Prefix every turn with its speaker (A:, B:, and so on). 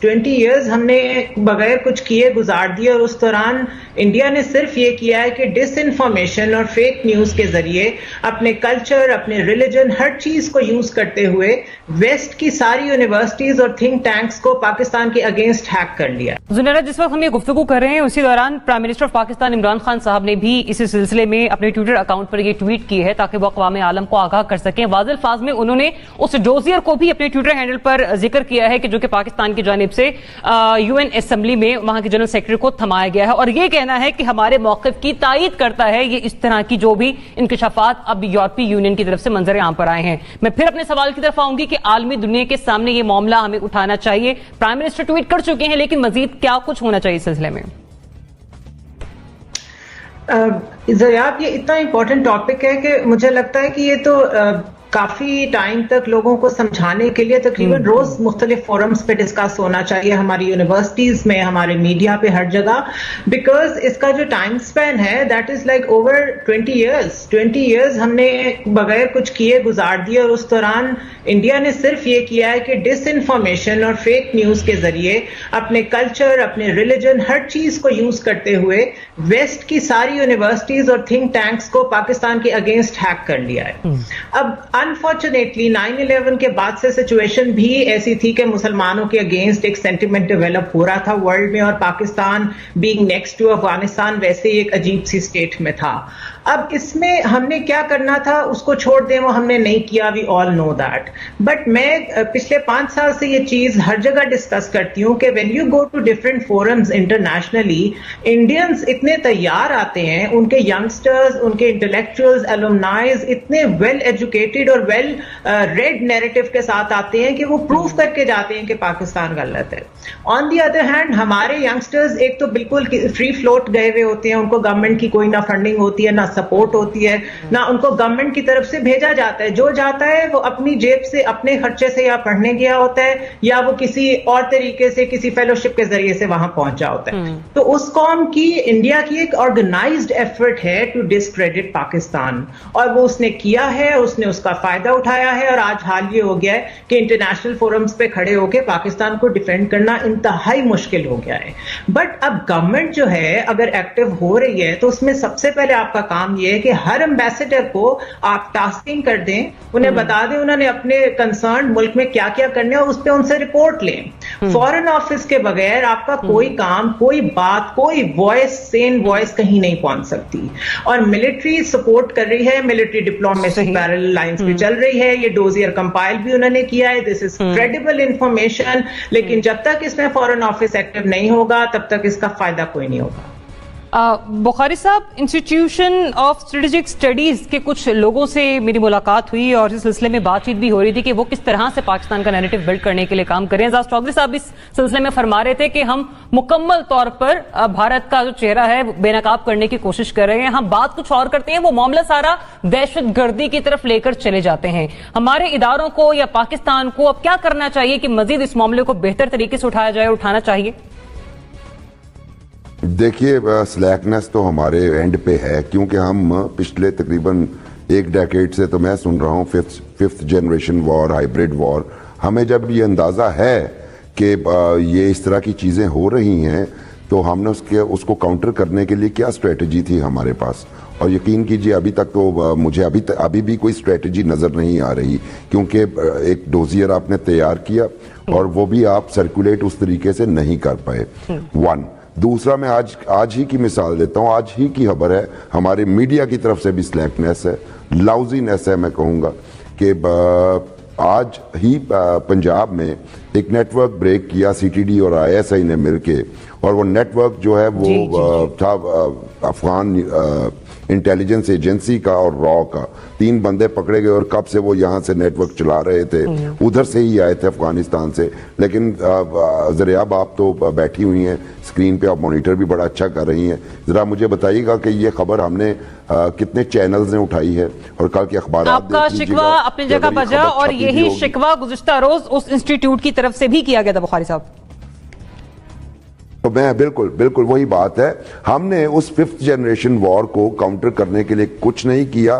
A: 20 years ہم نے بغیر کچھ کیے گزار دیے، اور اس دوران انڈیا نے صرف یہ کیا ہے کہ ڈس انفارمیشن اور فیک نیوز کے ذریعے اپنے کلچر، اپنے ریلیجن، ہر چیز کو یوز کرتے ہوئے ویسٹ کی ساری یونیورسٹیز اور تھنک ٹینکس کو پاکستان کے اگینسٹ ہیک کر لیا۔
B: زنیرہ، جس وقت ہم یہ گفتگو کر رہے ہیں اسی دوران prime minister of Pakistan Imran Khan صاحب نے بھی اسی سلسلے میں اپنے ٹویٹر اکاؤنٹ پر یہ ٹویٹ کی ہے تاکہ وہ اقوام عالم کو آگاہ کر سکیں۔ واضح الفاظ میں انہوں نے اس ڈوزیئر کو بھی اپنے ٹویٹر ہینڈل پر ذکر کیا ہے کہ جو کہ پاکستان کی جانب سے UN اسمبلی میں وہاں کے جنرل سیکرٹری کو تھمایا گیا ہے، اور یہ کہنا ہے کہ ہمارے موقف کی تائید کرتا ہے یہ اس طرح کی جو بھی انکشافات اب یورپی یونین کی طرف سے منظر عام پر آئے ہیں۔ میں پھر اپنے سوال کی طرف آؤں گی کہ عالمی دنیا کے سامنے یہ معاملہ ہمیں اٹھانا چاہیے۔ پرائم منسٹر ٹویٹ کر چکے ہیں، لیکن مزید کیا کچھ ہونا چاہیے اس سلسلے میں؟
A: زیاد، یہ اتنا امپورٹنٹ ٹاپک ہے کہ مجھے لگتا ہے کہ یہ تو کافی ٹائم تک لوگوں کو سمجھانے کے لیے تقریباً روز مختلف فورمز پہ ڈسکس ہونا چاہیے، ہماری یونیورسٹیز میں، ہمارے میڈیا پہ، ہر جگہ، بیکاز اس کا جو ٹائم سپین ہے that is like over 20 years 20 years ہم نے بغیر کچھ کیے گزار دیے، اور اس دوران انڈیا نے صرف یہ کیا ہے کہ ڈس انفارمیشن اور فیک نیوز کے ذریعے اپنے کلچر، اپنے ریلیجن، ہر چیز کو یوز کرتے ہوئے ویسٹ کی ساری یونیورسٹیز اور تھنک ٹینکس کو پاکستان کے اگینسٹ ہیک کر لیا ہے۔ اب انفارچونیٹلی 9/11 کے بعد سے سچویشن بھی ایسی تھی کہ مسلمانوں کے اگینسٹ ایک سینٹیمنٹ ڈیولپ ہو رہا تھا ورلڈ میں، اور Pakistan being next to Afghanistan ویسے ہی ایک عجیب سی اسٹیٹ میں تھا۔ اب اس میں ہم نے کیا کرنا تھا اس کو چھوڑ دیں، وہ ہم نے نہیں کیا، وی آل نو دیٹ۔ بٹ میں پچھلے 5 سال سے یہ چیز ہر جگہ ڈسکس کرتی ہوں کہ when you go to different forums internationally, Indians اتنے تیار آتے ہیں، ان کے ینگسٹرز، ان کے انٹلیکچوئلز، الومنائز اتنے ویل ایجوکیٹڈ اور ویل ریڈ نیریٹو کے ساتھ آتے ہیں کہ وہ پروف کر کے جاتے ہیں کہ پاکستان غلط ہے۔ آن دی ادر ہینڈ ہمارے ینگسٹرز ایک تو بالکل فری فلوٹ گئے ہوئے ہوتے ہیں، ان کو گورنمنٹ کی کوئی نہ فنڈنگ ہوتی ہے، نہ سپورٹ ہوتی ہے، نہ ان کو گورنمنٹ کی طرف سے بھیجا جاتا ہے۔ جو جاتا ہے وہ اپنی جیب سے، اپنے خرچے سے یا پڑھنے گیا ہوتا ہے، یا وہ کسی اور طریقے سے کسی فیلوشپ کے ذریعے سے وہاں پہنچا ہوتا ہے۔ تو اس قوم کی، انڈیا کی ایک آرگنائزڈ ایفرٹ ہے ٹو ڈسکریڈٹ پاکستان، اور وہ اس نے کیا ہے، اس نے اس کا فائدہ اٹھایا ہے، اور آج حال یہ ہو گیا ہے کہ انٹرنیشنل فورمز پہ کھڑے ہو کے پاکستان کو ڈیفینڈ کرنا انتہائی مشکل ہو گیا ہے۔ بٹ اب گورنمنٹ جو ہے اگر ایکٹیو ہو رہی ہے تو اس میں سب سے پہلے آپ کا کام یہ ہے کہ ہر ایمبیسڈر کو آپ ٹاسکنگ کر دیں، انہیں بتا دیں انہوں نے اپنے کنسرن ملک میں کیا کیا کرنے، اور اس پہ ان سے رپورٹ لیں۔ فورن آفس کے بغیر آپ کا کوئی کام، کوئی بات، کوئی وائس، سین وائس کہیں نہیں پہنچ سکتی۔ اور ملٹری سپورٹ کر رہی ہے، ملٹری ڈپلومیسی پیرل لائنز پہ چل رہی ہے، یہ ڈوزیئر کمپائل بھی انہوں نے کیا ہے، دس از کریڈیبل انفارمیشن، لیکن جب تک اس میں فورن آفس ایکٹیو نہیں ہوگا تب تک اس کا فائدہ کوئی نہیں ہوگا۔
B: بخاری صاحب، انسٹیٹیوشن آف اسٹریٹجک اسٹڈیز کے کچھ لوگوں سے میری ملاقات ہوئی اور اس سلسلے میں بات چیت بھی ہو رہی تھی کہ وہ کس طرح سے پاکستان کا نیریٹو بلڈ کرنے کے لیے کام کر رہے ہیں۔ اعزاز چودھری صاحب اس سلسلے میں فرما رہے تھے کہ ہم مکمل طور پر بھارت کا جو چہرہ ہے بے نقاب کرنے کی کوشش کر رہے ہیں، ہم بات کچھ اور کرتے ہیں، وہ معاملہ سارا دہشت گردی کی طرف لے کر چلے جاتے ہیں۔ ہمارے اداروں کو یا پاکستان کو اب کیا کرنا چاہیے کہ مزید اس معاملے کو بہتر طریقے سے اٹھایا جائے، اٹھانا چاہیے؟
C: دیکھیے، سلیکنس تو ہمارے اینڈ پہ ہے، کیونکہ ہم پچھلے تقریباً 1 ڈیکیڈ سے تو میں سن رہا ہوں ففتھ جنریشن وار، ہائیبرڈ وار۔ ہمیں جب یہ اندازہ ہے کہ یہ اس طرح کی چیزیں ہو رہی ہیں تو ہم نے اس کو کاؤنٹر کرنے کے لیے کیا اسٹریٹجی تھی ہمارے پاس، اور یقین کیجئے ابھی تک تو مجھے ابھی بھی کوئی اسٹریٹجی نظر نہیں آ رہی، کیونکہ ایک ڈوزیئر آپ نے تیار کیا اور وہ بھی آپ سرکولیٹ اس طریقے سے نہیں کر پائے۔ 1 دوسرا، میں آج ہی کی مثال دیتا ہوں، آج ہی کی خبر ہے، ہمارے میڈیا کی طرف سے بھی سلیکنیس ہے، لاؤزینیس ہے، میں کہوں گا کہ آج ہی پنجاب میں ایک نیٹ ورک بریک کیا CTD اور ISI نے مل کے، اور وہ نیٹ ورک جو ہے وہ تھا افغان انٹیلیجنس ایجنسی کا اور را کا۔ 3 بندے پکڑے گئے اور کب سے وہ یہاں سے نیٹ ورک چلا رہے تھے، ادھر سے ہی آئے تھے افغانستان سے۔ لیکن ذریعہ آپ تو بیٹھی ہوئی ہیں اسکرین پہ، آپ مانیٹر بھی بڑا اچھا کر رہی ہیں، ذرا مجھے بتائیے گا کہ یہ خبر ہم نے کتنے چینلز نے اٹھائی ہے، اور کل کے اخبارات
B: آپ کا شکوہ اپنی جگہ بجا، اور یہی شکوہ گزشتہ روز اس انسٹیٹیوٹ کی طرف سے بھی کیا گیا تھا بخاری صاحب۔
C: تو میں بالکل وہی بات ہے، ہم نے اس 5th جنریشن وار کو کاؤنٹر کرنے کے لیے کچھ نہیں کیا،